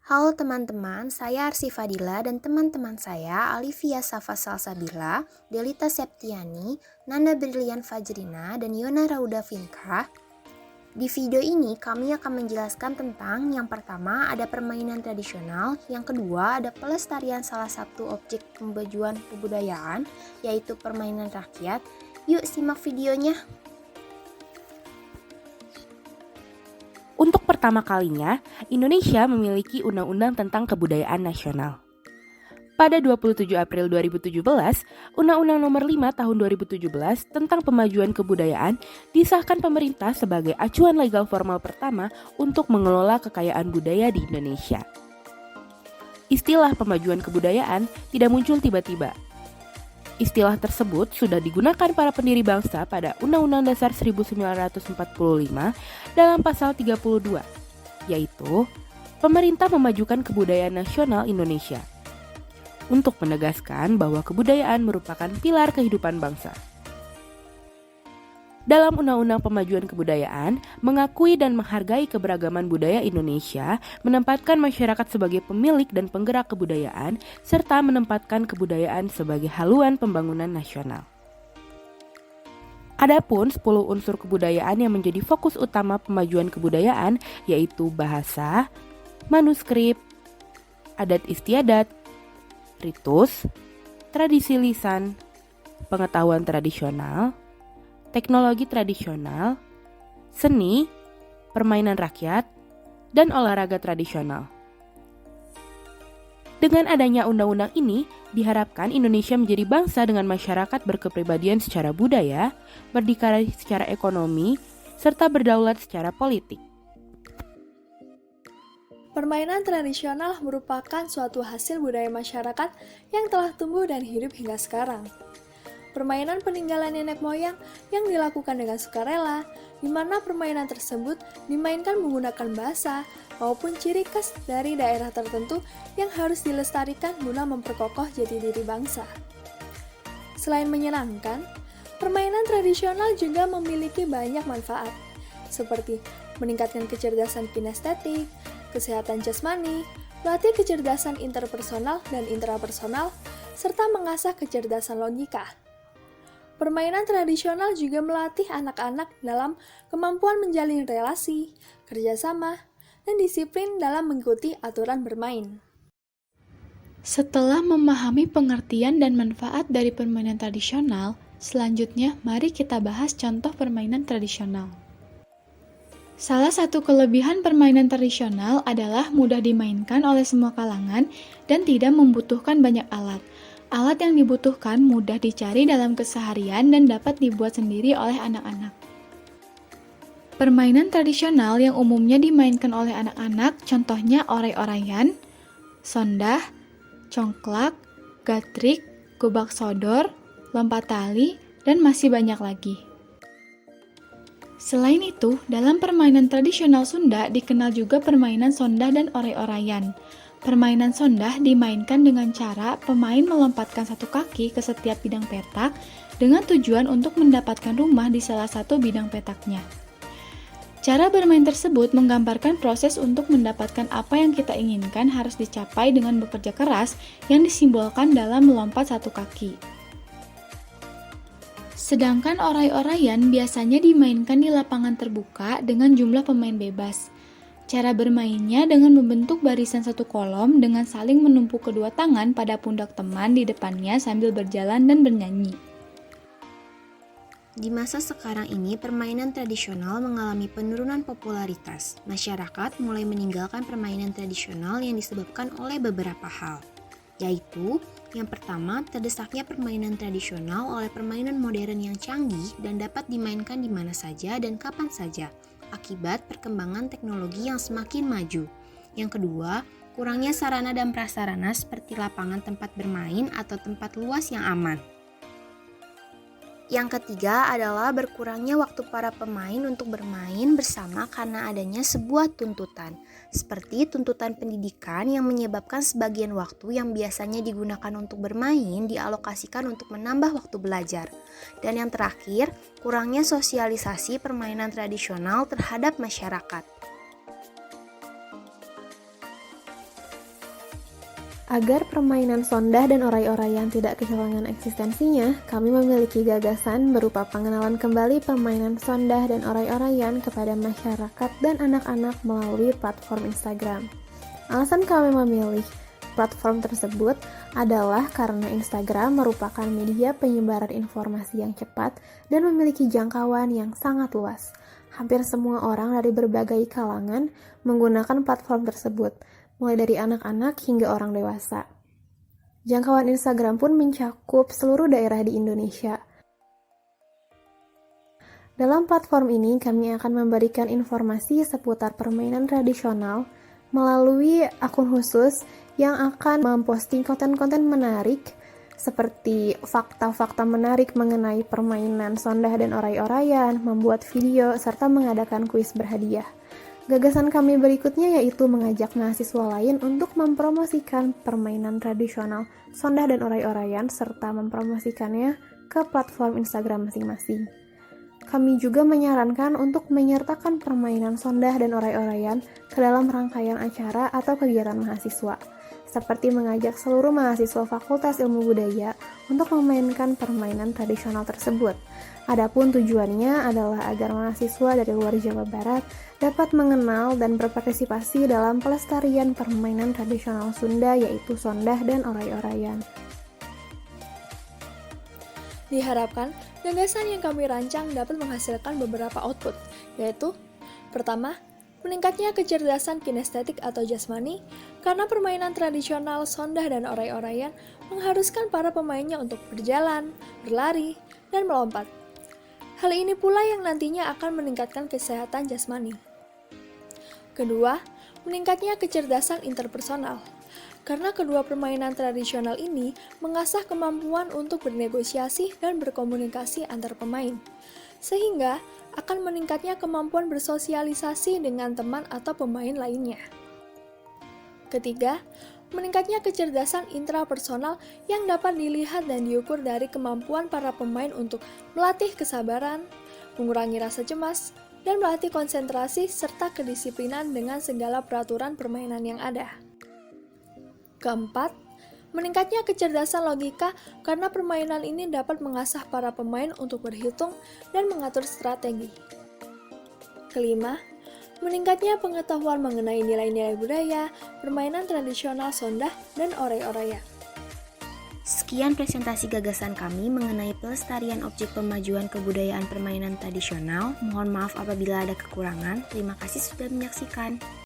Halo teman-teman, saya Arsy Fadila dan teman-teman saya Alivia Safa Salsabila, Delita Septiani, Nanda Brilian Fajrina, dan Yona Rauda Vinka. Di video ini kami akan menjelaskan tentang yang pertama ada permainan tradisional, yang kedua ada pelestarian salah satu objek kemajuan kebudayaan, yaitu permainan rakyat. Yuk simak videonya. Untuk pertama kalinya, Indonesia memiliki Undang-Undang tentang Kebudayaan Nasional. Pada 27 April 2017, Undang-Undang Nomor 5 Tahun 2017 tentang Pemajuan Kebudayaan disahkan pemerintah sebagai acuan legal formal pertama untuk mengelola kekayaan budaya di Indonesia. Istilah pemajuan kebudayaan tidak muncul tiba-tiba. Istilah tersebut sudah digunakan para pendiri bangsa pada Undang-Undang Dasar 1945 dalam pasal 32, yaitu pemerintah memajukan kebudayaan nasional Indonesia untuk menegaskan bahwa kebudayaan merupakan pilar kehidupan bangsa. Dalam Undang-Undang Pemajuan Kebudayaan, mengakui dan menghargai keberagaman budaya Indonesia, menempatkan masyarakat sebagai pemilik dan penggerak kebudayaan, serta menempatkan kebudayaan sebagai haluan pembangunan nasional. Adapun 10 unsur kebudayaan yang menjadi fokus utama pemajuan kebudayaan, yaitu bahasa, manuskrip, adat istiadat, ritus, tradisi lisan, pengetahuan tradisional, teknologi tradisional, seni, permainan rakyat, dan olahraga tradisional. Dengan adanya undang-undang ini, diharapkan Indonesia menjadi bangsa dengan masyarakat berkepribadian secara budaya, berdikari secara ekonomi, serta berdaulat secara politik. Permainan tradisional merupakan suatu hasil budaya masyarakat yang telah tumbuh dan hidup hingga sekarang. Permainan peninggalan nenek moyang yang dilakukan dengan sukarela, di mana permainan tersebut dimainkan menggunakan bahasa maupun ciri khas dari daerah tertentu yang harus dilestarikan guna memperkokoh jati diri bangsa. Selain menyenangkan, permainan tradisional juga memiliki banyak manfaat, seperti meningkatkan kecerdasan kinestetik, kesehatan jasmani, melatih kecerdasan interpersonal dan intrapersonal, serta mengasah kecerdasan logika. Permainan tradisional juga melatih anak-anak dalam kemampuan menjalin relasi, kerjasama, dan disiplin dalam mengikuti aturan bermain. Setelah memahami pengertian dan manfaat dari permainan tradisional, selanjutnya mari kita bahas contoh permainan tradisional. Salah satu kelebihan permainan tradisional adalah mudah dimainkan oleh semua kalangan dan tidak membutuhkan banyak alat. Alat yang dibutuhkan mudah dicari dalam keseharian dan dapat dibuat sendiri oleh anak-anak. Permainan tradisional yang umumnya dimainkan oleh anak-anak contohnya oray-orayan, sondah, congklak, gatrik, gobak sodor, lompat tali, dan masih banyak lagi. Selain itu, dalam permainan tradisional Sunda dikenal juga permainan sondah dan oray-orayan. Permainan sondah dimainkan dengan cara pemain melompatkan satu kaki ke setiap bidang petak dengan tujuan untuk mendapatkan rumah di salah satu bidang petaknya. Cara bermain tersebut menggambarkan proses untuk mendapatkan apa yang kita inginkan harus dicapai dengan bekerja keras yang disimbolkan dalam melompat satu kaki. Sedangkan oray-orayan biasanya dimainkan di lapangan terbuka dengan jumlah pemain bebas. Cara bermainnya dengan membentuk barisan satu kolom dengan saling menumpuk kedua tangan pada pundak teman di depannya sambil berjalan dan bernyanyi. Di masa sekarang ini, permainan tradisional mengalami penurunan popularitas. Masyarakat mulai meninggalkan permainan tradisional yang disebabkan oleh beberapa hal, yaitu yang pertama, terdesaknya permainan tradisional oleh permainan modern yang canggih dan dapat dimainkan di mana saja dan kapan saja, akibat perkembangan teknologi yang semakin maju. Yang kedua, kurangnya sarana dan prasarana seperti lapangan tempat bermain atau tempat luas yang aman. Yang ketiga adalah berkurangnya waktu para pemain untuk bermain bersama karena adanya sebuah tuntutan, seperti tuntutan pendidikan yang menyebabkan sebagian waktu yang biasanya digunakan untuk bermain dialokasikan untuk menambah waktu belajar. Dan yang terakhir, kurangnya sosialisasi permainan tradisional terhadap masyarakat. Agar permainan sondah dan orai-oraian tidak kehilangan eksistensinya, kami memiliki gagasan berupa pengenalan kembali permainan sondah dan orai-oraian kepada masyarakat dan anak-anak melalui platform Instagram. Alasan kami memilih platform tersebut adalah karena Instagram merupakan media penyebaran informasi yang cepat dan memiliki jangkauan yang sangat luas. Hampir semua orang dari berbagai kalangan menggunakan platform tersebut, mulai dari anak-anak hingga orang dewasa. Jangkauan Instagram pun mencakup seluruh daerah di Indonesia. Dalam platform ini, kami akan memberikan informasi seputar permainan tradisional melalui akun khusus yang akan memposting konten-konten menarik seperti fakta-fakta menarik mengenai permainan sondah dan orai-oraian, membuat video, serta mengadakan kuis berhadiah. Gagasan kami berikutnya yaitu mengajak mahasiswa lain untuk mempromosikan permainan tradisional sondah dan orai-oraian serta mempromosikannya ke platform Instagram masing-masing. Kami juga menyarankan untuk menyertakan permainan sondah dan orai-oraian ke dalam rangkaian acara atau kegiatan mahasiswa, seperti mengajak seluruh mahasiswa Fakultas Ilmu Budaya untuk memainkan permainan tradisional tersebut. Adapun tujuannya adalah agar mahasiswa dari luar Jawa Barat dapat mengenal dan berpartisipasi dalam pelestarian permainan tradisional Sunda yaitu sondah dan orai-oraian. Diharapkan, gagasan yang kami rancang dapat menghasilkan beberapa output, yaitu pertama, meningkatnya kecerdasan kinestetik atau jasmani, karena permainan tradisional sondah dan orai-oraian mengharuskan para pemainnya untuk berjalan, berlari, dan melompat. Hal ini pula yang nantinya akan meningkatkan kesehatan jasmani. Kedua, meningkatnya kecerdasan interpersonal, karena kedua permainan tradisional ini mengasah kemampuan untuk bernegosiasi dan berkomunikasi antar pemain, sehingga akan meningkatnya kemampuan bersosialisasi dengan teman atau pemain lainnya. Ketiga, meningkatnya kecerdasan intrapersonal yang dapat dilihat dan diukur dari kemampuan para pemain untuk melatih kesabaran, mengurangi rasa cemas, dan melatih konsentrasi serta kedisiplinan dengan segala peraturan permainan yang ada. Keempat, meningkatnya kecerdasan logika karena permainan ini dapat mengasah para pemain untuk berhitung dan mengatur strategi. Kelima, meningkatnya pengetahuan mengenai nilai-nilai budaya, permainan tradisional sondah, dan orai-oraian. Sekian presentasi gagasan kami mengenai pelestarian objek pemajuan kebudayaan permainan tradisional. Mohon maaf apabila ada kekurangan. Terima kasih sudah menyaksikan.